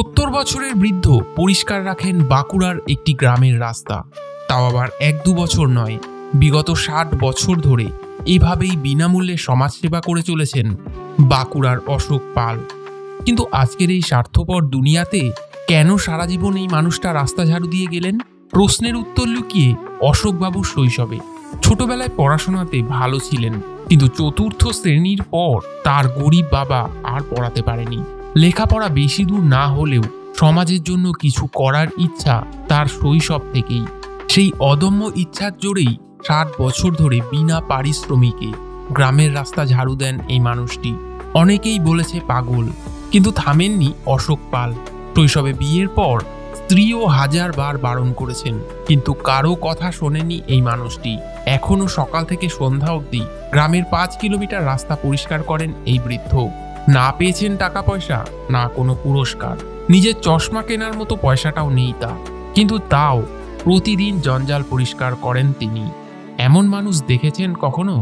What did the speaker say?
70 বছরের বৃদ্ধ পরিষ্কার রাখেন বাঁকুড়ার একটি গ্রামের রাস্তা। তাও আবার 1-2 বছর নয়, বিগত 60 বছর ধরে এভাবেই বিনামূল্যে সমাজসেবা করে চলেছেন বাঁকুড়ার অশোক পাল। কিন্তু আজকের এই স্বার্থপর দুনিয়াতে কেন সারা জীবন এই মানুষটা রাস্তা ঝাড়ু দিয়ে গেলেন? প্রশ্নের উত্তর লুকিয়ে অশোকবাবুর শৈশবে। ছোটবেলায় পড়াশোনাতে ভালো ছিলেন, কিন্তু 4র্থ শ্রেণীর পর তার গরিব বাবা আর পড়াতে পারেনি। লেখাপড়া বেশি দূর না হলেও সমাজের জন্য কিছু করার ইচ্ছা তার শৈশব থেকেই। সেই অদম্য ইচ্ছার জোরেই 60 বছর ধরে বিনা পারিশ্রমিকে গ্রামের রাস্তা ঝাড়ু দেন এই মানুষটি। অনেকেই বলেছে পাগল, কিন্তু থামেননি অশোক পাল। শৈশবে বিয়ের পর স্ত্রীও 1000 বার বারণ করেছেন, কিন্তু কারো কথা শোনেনি এই মানুষটি। এখনো সকাল থেকে সন্ধ্যা অবধি গ্রামের 5 কিলোমিটার রাস্তা পরিষ্কার করেন এই বৃদ্ধ। না পেয়েছেন টাকা পয়সা, না কোনো পুরস্কার, নিজের চশমা কেনার মতো পয়সাটাও নেই তার, কিন্তু তাও প্রতিদিন জঞ্জাল পরিষ্কার করেন তিনি। এমন মানুষ দেখেছেন কখনো?